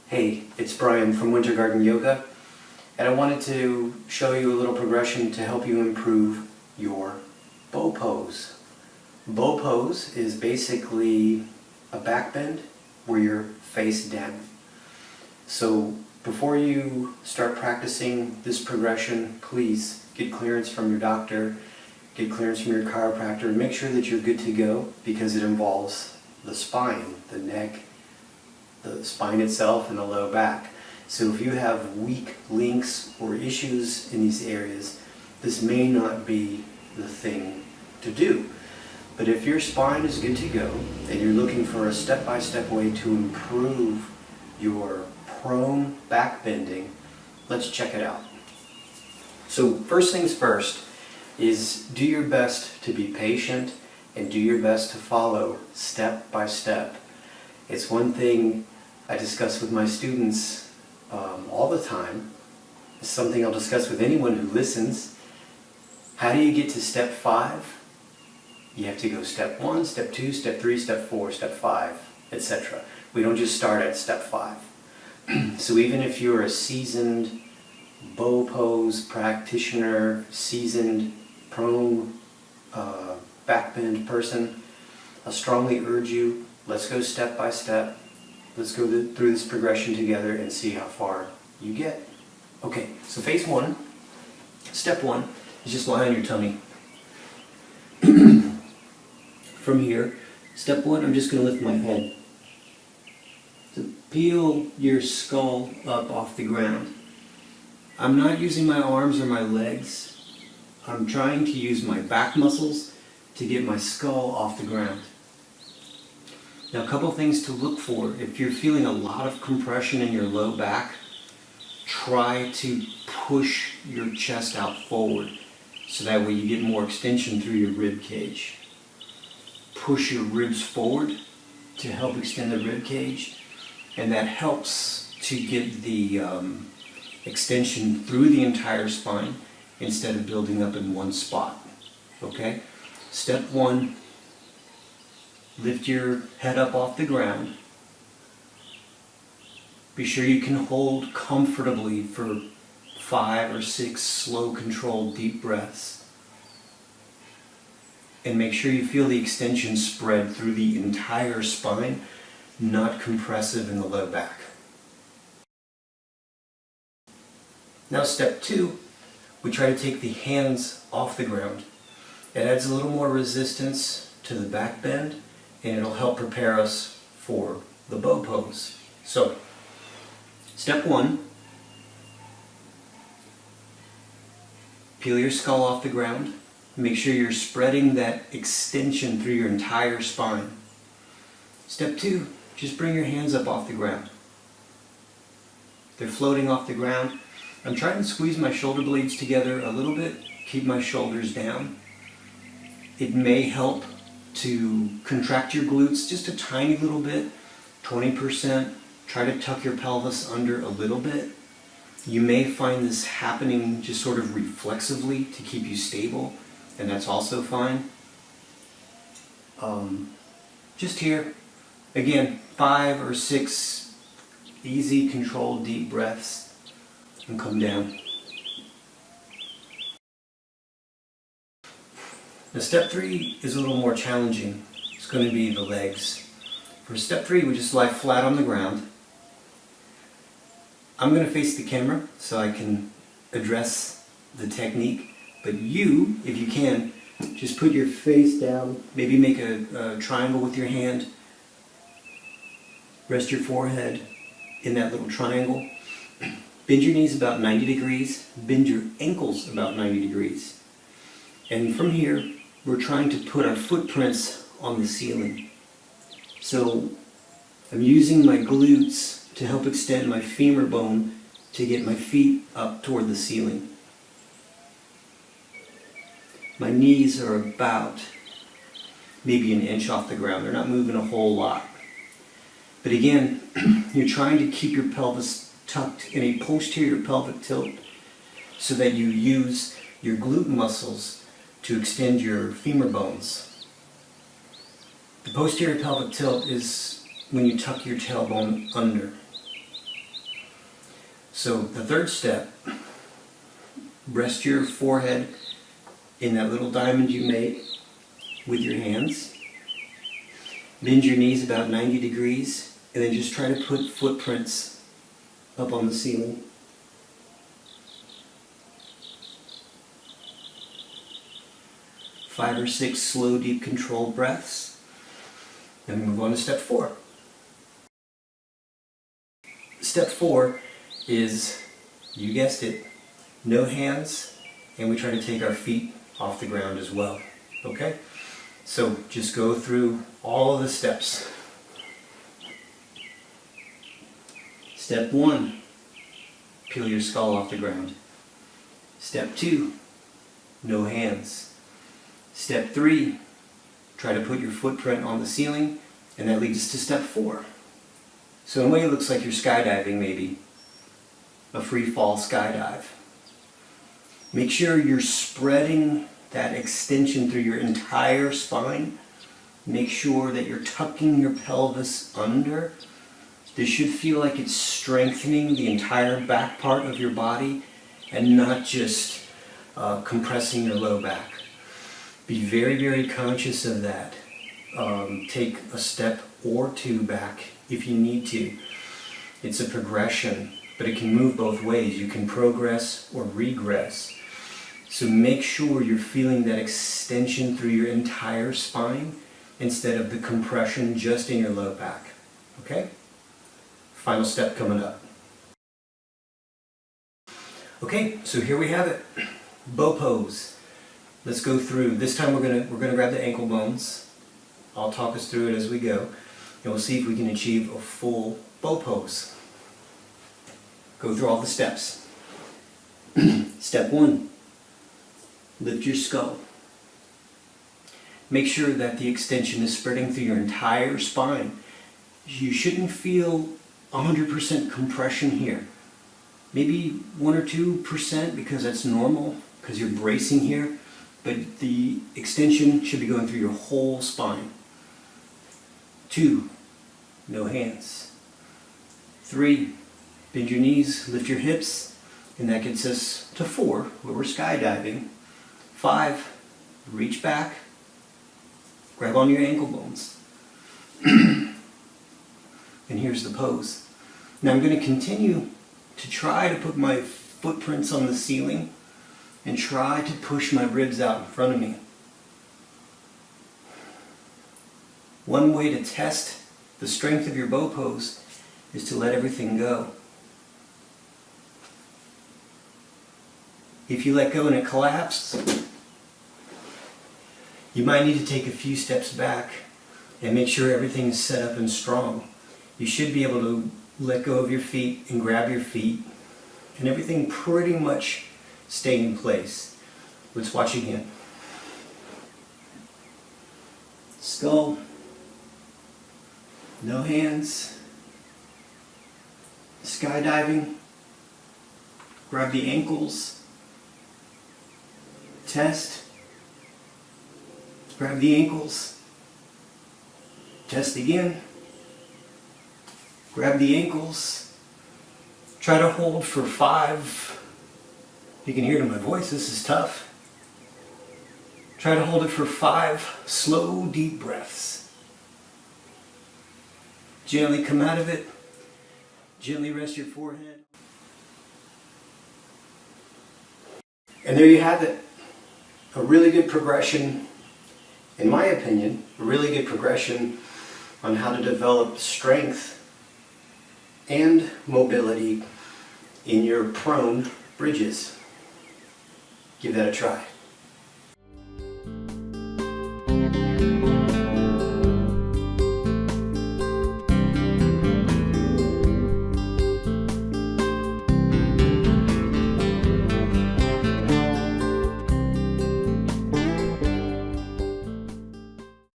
Hey, it's Brian from Winter Garden Yoga, and I wanted to show you a little progression to help you improve your bow pose. Bow pose is basically a back bend where you're face down. So before you start practicing this progression, please get clearance from your doctor, get clearance from your chiropractor, and make sure that you're good to go because it involves the spine, the neck, the spine itself, and the low back. So if you have weak links or issues in these areas, this may not be the thing to do. But if your spine is good to go and you're looking for a step-by-step way to improve your prone back bending, let's check it out. So first things first is do your best to be patient and do your best to follow step by step. It's one thing I discuss with my students all the time. It's something I'll discuss with anyone who listens. How do you get to step 5? You have to go step 1, step 2, step 3, step 4, step 5, etc. We don't just start at step 5. So even if you're a seasoned bow pose practitioner, seasoned prone back bend person, I strongly urge you, let's go step by step. Let's go through this progression together and see how far you get. Okay, so phase 1, step 1 is just lie on your tummy. From here, step 1, I'm just going to lift my head. So peel your skull up off the ground. I'm not using my arms or my legs. I'm trying to use my back muscles to get my skull off the ground. Now, a couple things to look for. If you're feeling a lot of compression in your low back, try to push your chest out forward so that way you get more extension through your rib cage. Push your ribs forward to help extend the rib cage, and that helps to get the extension through the entire spine instead of building up in one spot. Okay? Step 1. Lift your head up off the ground. Be sure you can hold comfortably for 5 or 6 slow, controlled, deep breaths. And make sure you feel the extension spread through the entire spine, not compressive in the low back. Now step 2, we try to take the hands off the ground. It adds a little more resistance to the back bend, and it'll help prepare us for the bow pose. So, step 1, peel your skull off the ground. Make sure you're spreading that extension through your entire spine. Step 2, just bring your hands up off the ground. They're floating off the ground. I'm trying to squeeze my shoulder blades together a little bit, keep my shoulders down. It may help to contract your glutes just a tiny little bit, 20%. Try to tuck your pelvis under a little bit. You may find this happening just sort of reflexively to keep you stable, and that's also fine. Just here, again, 5 or 6 easy, controlled, deep breaths, and come down. Now step 3 is a little more challenging. It's going to be the legs. For step 3, we just lie flat on the ground. I'm going to face the camera so I can address the technique. But you, if you can, just put your face down. Maybe make a triangle with your hand. Rest your forehead in that little triangle. Bend your knees about 90 degrees. Bend your ankles about 90 degrees. And from here, we're trying to put our footprints on the ceiling. So I'm using my glutes to help extend my femur bone to get my feet up toward the ceiling. My knees are about maybe an inch off the ground. They're not moving a whole lot. But again, you're trying to keep your pelvis tucked in a posterior pelvic tilt so that you use your glute muscles to extend your femur bones. The posterior pelvic tilt is when you tuck your tailbone under. So the third step, rest your forehead in that little diamond you made with your hands. Bend your knees about 90 degrees, and then just try to put footprints up on the ceiling. Five or six slow, deep, controlled breaths. Then we move on to step 4. Step 4 is, you guessed it, no hands, and we try to take our feet off the ground as well. Okay? So just go through all of the steps. Step 1, peel your skull off the ground. Step 2, no hands. Step 3, try to put your footprint on the ceiling, and that leads us to step 4. So in a way it looks like you're skydiving maybe, a free fall skydive. Make sure you're spreading that extension through your entire spine. Make sure that you're tucking your pelvis under. This should feel like it's strengthening the entire back part of your body and not just compressing your low back. Be very, very conscious of that. Take a step or 2 back if you need to. It's a progression, but it can move both ways. You can progress or regress. So make sure you're feeling that extension through your entire spine instead of the compression just in your low back. Okay? Final step coming up. Okay, so here we have it. Bow pose. Let's go through. This time we're gonna grab the ankle bones. I'll talk us through it as we go, and we'll see if we can achieve a full bow pose. Go through all the steps. Step 1. Lift your skull. Make sure that the extension is spreading through your entire spine. You shouldn't feel 100% compression here. Maybe 1 or 2% because that's normal, because you're bracing here, but the extension should be going through your whole spine. 2, no hands. 3, bend your knees, lift your hips, and that gets us to 4, where we're skydiving. 5, reach back, grab on your ankle bones. And here's the pose. Now I'm going to continue to try to put my footprints on the ceiling and try to push my ribs out in front of me. One way to test the strength of your bow pose is to let everything go. If you let go and it collapses, you might need to take a few steps back and make sure everything is set up and strong. You should be able to let go of your feet and grab your feet and everything pretty much stay in place. Let's watch again. Skull, no hands, skydiving, grab the ankles, test, grab the ankles, test again, grab the ankles, try to hold for 5. You can hear it in my voice, this is tough. Try to hold it for 5 slow, deep breaths. Gently come out of it. Gently rest your forehead. And there you have it. A really good progression, in my opinion, a really good progression on how to develop strength and mobility in your prone bridges. Give that a try.